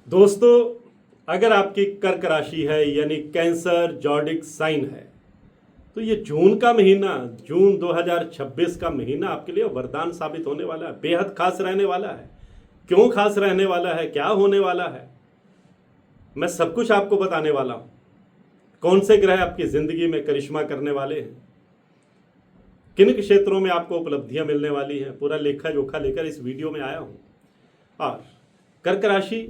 दोस्तों, अगर आपकी कर्क राशि है यानी कैंसर जॉडिक साइन है तो ये जून का महीना, जून 2026 का महीना आपके लिए वरदान साबित होने वाला है। बेहद खास रहने वाला है। क्यों खास रहने वाला है, क्या होने वाला है, मैं सब कुछ आपको बताने वाला हूं। कौन से ग्रह आपकी जिंदगी में करिश्मा करने वाले हैं, किन क्षेत्रों में आपको उपलब्धियां मिलने वाली हैं, पूरा लेखा जोखा लेकर इस वीडियो में आया हूं। और कर्क राशि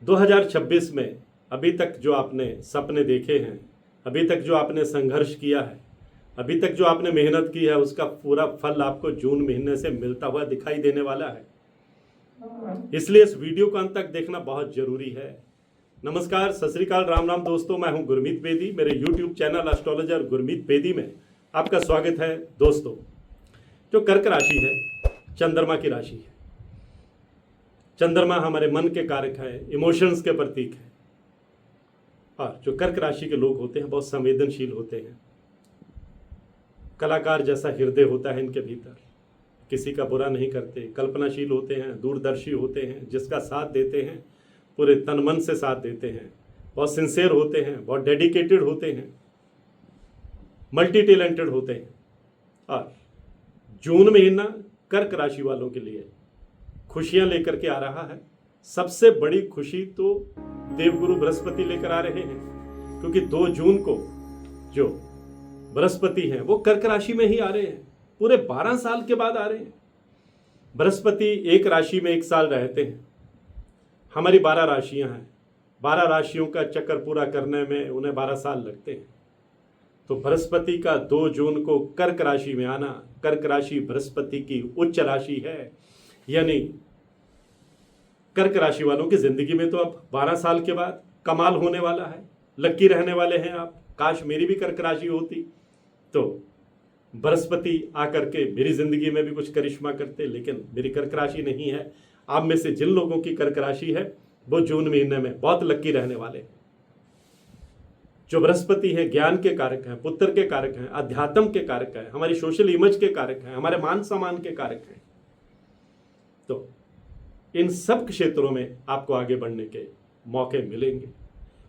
2026 में अभी तक जो आपने सपने देखे हैं, अभी तक जो आपने संघर्ष किया है, अभी तक जो आपने मेहनत की है, उसका पूरा फल आपको जून महीने से मिलता हुआ दिखाई देने वाला है। इसलिए इस वीडियो को अंत तक देखना बहुत जरूरी है। नमस्कार, सत श्री अकाल, राम राम दोस्तों, मैं हूं गुरमीत बेदी। मेरे YouTube channel astrologer Gurmeet Bedi में आपका स्वागत है। दोस्तों, जो कर्क राशि है चंद्रमा की राशि है। चंद्रमा हमारे मन के कारक है, इमोशंस के प्रतीक है। और जो कर्क राशि के लोग होते हैं बहुत संवेदनशील होते हैं। कलाकार जैसा हृदय होता है इनके भीतर, किसी का बुरा नहीं करते, कल्पनाशील होते हैं, दूरदर्शी होते हैं, जिसका साथ देते हैं पूरे तन मन से साथ देते हैं, बहुत सिंसियर होते हैं, बहुत डेडिकेटेड होते हैं, मल्टी टैलेंटेड होते हैं। और जून महीना कर्क राशि वालों के लिए खुशियां लेकर के आ रहा है। सबसे बड़ी खुशी तो देवगुरु बृहस्पति लेकर आ रहे हैं, क्योंकि 2 जून को जो बृहस्पति हैं वो कर्क राशि में ही आ रहे हैं। पूरे 12 साल के बाद आ रहे हैं। बृहस्पति एक राशि में 1 साल रहते हैं। हमारी 12 राशियां हैं, 12 राशियों का चक्कर पूरा करने में उन्हें 12 साल लगते हैं। तो बृहस्पति का 2 जून को कर्क राशि में आना, कर्क राशि बृहस्पति की उच्च राशि है, यानी कर्क राशि वालों की जिंदगी में तो अब 12 साल के बाद कमाल होने वाला है। लकी रहने वाले हैं आप। काश मेरी भी कर्क राशि होती तो बृहस्पति आकर के मेरी जिंदगी में भी कुछ करिश्मा करते, लेकिन मेरी कर्क राशि नहीं है। आप में से जिन लोगों की कर्क राशि है वो जून महीने में बहुत लकी रहने वाले हैं। जो बृहस्पति है ज्ञान के कारक हैं, पुत्र के कारक हैं, अध्यात्म के कारक हैं, हमारी सोशल इमेज के कारक हैं, हमारे मान सम्मान के कारक हैं। तो इन सब क्षेत्रों में आपको आगे बढ़ने के मौके मिलेंगे।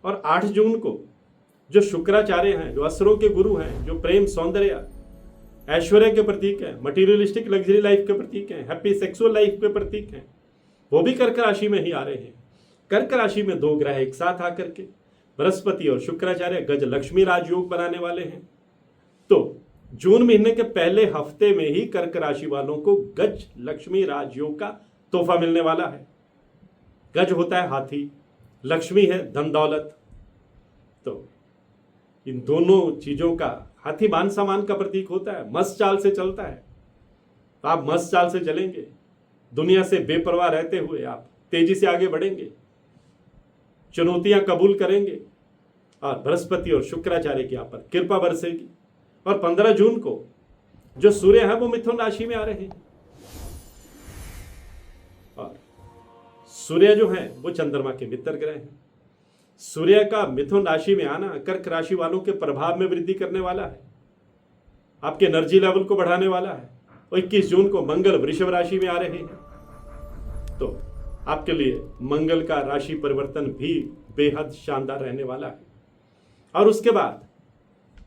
और 8 जून को जो शुक्राचार्य हैं, जो असुरों के गुरु हैं, जो प्रेम, सौंदर्य, ऐश्वर्य के प्रतीक हैं, मटीरियलिस्टिक लग्जरी लाइफ के प्रतीक हैं, हैप्पी सेक्सुअल लाइफ के प्रतीक हैं, वो भी कर्क राशि में ही आ रहे हैं। कर्क राशि में 2 ग्रह एक साथ आकर के बृहस्पति और शुक्राचार्य गज लक्ष्मी राजयोग बनाने वाले हैं। तो जून महीने के पहले हफ्ते में ही कर्क राशि वालों को गज लक्ष्मी राजयोग का तोहफा मिलने वाला है। गज होता है हाथी, लक्ष्मी है धन दौलत। तो इन दोनों चीजों का, हाथी मान सम्मान का प्रतीक होता है, मस्त चाल से चलता है। तो आप मस्त चाल से चलेंगे, दुनिया से बेपरवाह रहते हुए आप तेजी से आगे बढ़ेंगे, चुनौतियां कबूल करेंगे और बृहस्पति और शुक्राचार्य की आप पर कृपा बरसेगी। और 15 जून को जो सूर्य है वो मिथुन राशि में आ रहे हैं। और सूर्य जो है वो चंद्रमा के मित्र ग्रह हैं। सूर्य का मिथुन राशि में आना कर्क राशि वालों के प्रभाव में वृद्धि करने वाला है, आपके एनर्जी लेवल को बढ़ाने वाला है। और 21 जून को मंगल वृषभ राशि में आ रहे हैं। तो आपके लिए मंगल का राशि परिवर्तन भी बेहद शानदार रहने वाला है। और उसके बाद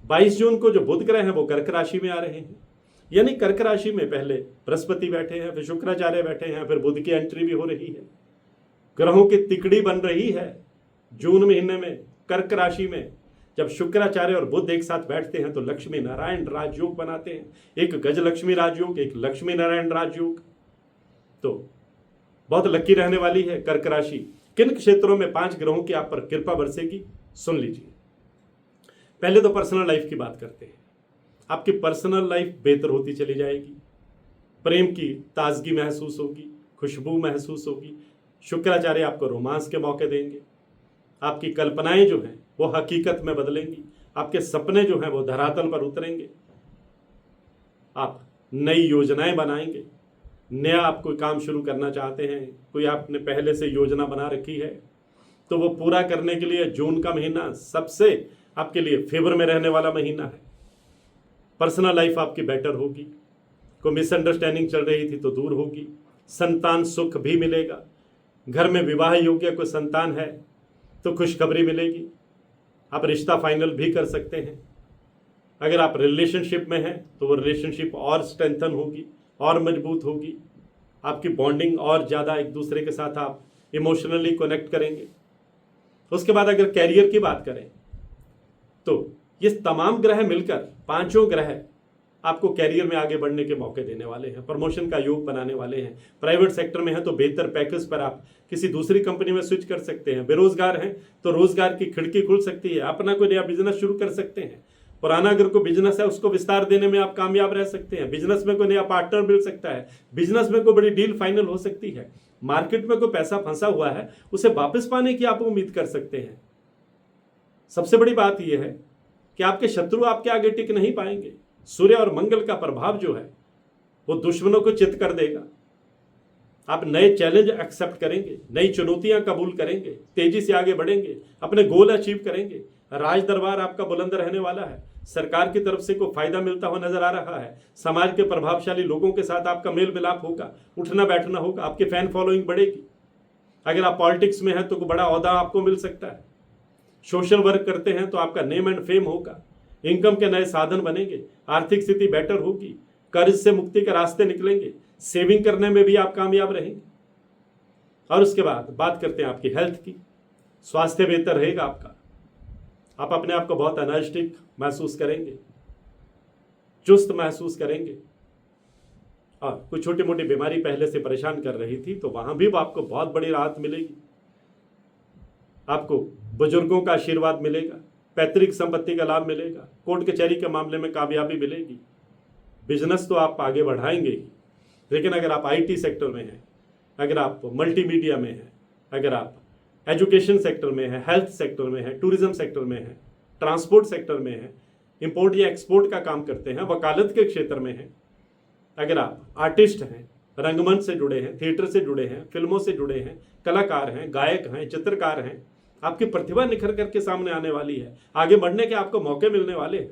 22 जून को जो बुध ग्रह हैं वो कर्क राशि में आ रहे हैं। यानी कर्क राशि में पहले बृहस्पति बैठे हैं, फिर शुक्राचार्य बैठे हैं, फिर बुध की एंट्री भी हो रही है। ग्रहों की तिकड़ी बन रही है जून महीने में। कर्क राशि में जब शुक्राचार्य और बुध एक साथ बैठते हैं तो लक्ष्मी नारायण राजयोग बनाते हैं। एक गज लक्ष्मी राजयोग, एक लक्ष्मी नारायण राजयोग। तो बहुत लकी रहने वाली है कर्क राशि। किन क्षेत्रों में 5 ग्रहों की आप पर कृपा बरसेगी, सुन लीजिए। पहले तो पर्सनल लाइफ की बात करते हैं। आपकी पर्सनल लाइफ बेहतर होती चली जाएगी, प्रेम की ताजगी महसूस होगी, खुशबू महसूस होगी। शुक्राचार्य आपको रोमांस के मौके देंगे। आपकी कल्पनाएं जो हैं वो हकीकत में बदलेंगी। आपके सपने जो हैं वो धरातल पर उतरेंगे। आप नई योजनाएं बनाएंगे। नया आप कोई काम शुरू करना चाहते हैं, कोई आपने पहले से योजना बना रखी है, तो वो पूरा करने के लिए जून का महीना सबसे आपके लिए फेवर में रहने वाला महीना है। पर्सनल लाइफ आपकी बेटर होगी। कोई मिसअंडरस्टैंडिंग चल रही थी तो दूर होगी। संतान सुख भी मिलेगा। घर में विवाह योग्य कोई संतान है तो खुशखबरी मिलेगी, आप रिश्ता फाइनल भी कर सकते हैं। अगर आप रिलेशनशिप में हैं तो वो रिलेशनशिप और स्ट्रेंथन होगी और मजबूत होगी, आपकी बॉन्डिंग और ज़्यादा एक दूसरे के साथ आप इमोशनली कनेक्ट करेंगे। उसके बाद अगर कैरियर की बात करें तो ये तमाम ग्रह मिलकर, पांचों ग्रह आपको कैरियर में आगे बढ़ने के मौके देने वाले हैं, प्रमोशन का योग बनाने वाले हैं। प्राइवेट सेक्टर में हैं तो बेहतर पैकेज पर आप किसी दूसरी कंपनी में स्विच कर सकते हैं। बेरोजगार हैं तो रोजगार की खिड़की खुल सकती है, अपना कोई नया बिजनेस शुरू कर सकते हैं। पुराना अगर कोई बिजनेस है उसको विस्तार देने में आप कामयाब रह सकते हैं। बिजनेस में कोई नया पार्टनर मिल सकता है, बिजनेस में कोई बड़ी डील फाइनल हो सकती है। मार्केट में कोई पैसा फंसा हुआ है उसे वापस पाने की आप उम्मीद कर सकते हैं। सबसे बड़ी बात यह है कि आपके शत्रु आपके आगे टिक नहीं पाएंगे। सूर्य और मंगल का प्रभाव जो है वो दुश्मनों को चित कर देगा। आप नए चैलेंज एक्सेप्ट करेंगे, नई चुनौतियां कबूल करेंगे, तेजी से आगे बढ़ेंगे, अपने गोल अचीव करेंगे। राज दरबार आपका बुलंद रहने वाला है। सरकार की तरफ से कोई फायदा मिलता हुआ नजर आ रहा है। समाज के प्रभावशाली लोगों के साथ आपका मेल मिलाप होगा, उठना बैठना होगा, आपकी फैन फॉलोइंग बढ़ेगी। अगर आप पॉलिटिक्स में हैं तो कोई बड़ा ओहदा आपको मिल सकता है। सोशल वर्क करते हैं तो आपका नेम एंड फेम होगा, इनकम के नए साधन बनेंगे, आर्थिक स्थिति बेटर होगी, कर्ज से मुक्ति के रास्ते निकलेंगे, सेविंग करने में भी आप कामयाब रहेंगे। और उसके बाद बात करते हैं आपकी हेल्थ की। स्वास्थ्य बेहतर रहेगा आपका, आप अपने आप को बहुत एनर्जेटिक महसूस करेंगे, चुस्त महसूस करेंगे। और कुछ छोटी मोटी बीमारी पहले से परेशान कर रही थी तो वहां भी आपको बहुत बड़ी राहत मिलेगी। आपको बुजुर्गों का आशीर्वाद मिलेगा, पैतृक संपत्ति का लाभ मिलेगा, कोर्ट कचहरी के मामले में कामयाबी मिलेगी। बिजनेस तो आप आगे बढ़ाएंगे ही, लेकिन अगर आप आईटी सेक्टर में हैं, अगर आप मल्टीमीडिया में हैं, अगर आप एजुकेशन सेक्टर में हैं, हेल्थ सेक्टर में हैं, टूरिज्म सेक्टर में हैं, ट्रांसपोर्ट सेक्टर में हैं, इंपोर्ट या एक्सपोर्ट का काम करते हैं, वकालत के क्षेत्र में हैं, अगर आप आर्टिस्ट हैं, रंगमंच से जुड़े हैं, थिएटर से जुड़े हैं, फिल्मों से जुड़े हैं, कलाकार हैं, गायक हैं, चित्रकार हैं, आपकी प्रतिभा निखर करके सामने आने वाली है। आगे बढ़ने के आपको मौके मिलने वाले हैं।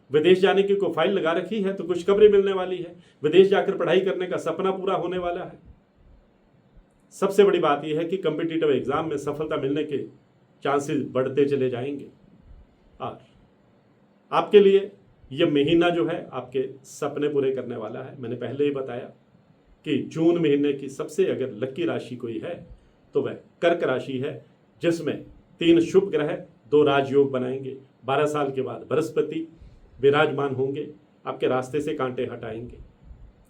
विदेश जाने की कोई फाइल लगा रखी है तो खुशखबरी मिलने वाली है। विदेश जाकर पढ़ाई करने का सपना पूरा होने वाला है। सबसे बड़ी बात यह है कि कॉम्पिटिटिव एग्जाम में सफलता मिलने के चांसेस बढ़ते चले जाएंगे। और आपके लिए यह महीना जो है आपके सपने पूरे करने वाला है। मैंने पहले ही बताया कि जून महीने की सबसे अगर लकी राशि कोई है तो वह कर्क राशि है, जिसमें 3 शुभ ग्रह 2 राजयोग बनाएंगे। 12 साल के बाद बृहस्पति विराजमान होंगे, आपके रास्ते से कांटे हटाएंगे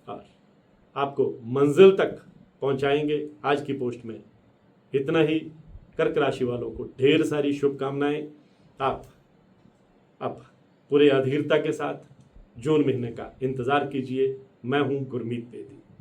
और आपको मंजिल तक पहुंचाएंगे। आज की पोस्ट में इतना ही। कर्क राशि वालों को ढेर सारी शुभकामनाएं। आप अब पूरे अधीरता के साथ जून महीने का इंतजार कीजिए। मैं हूं गुरमीत बेदी।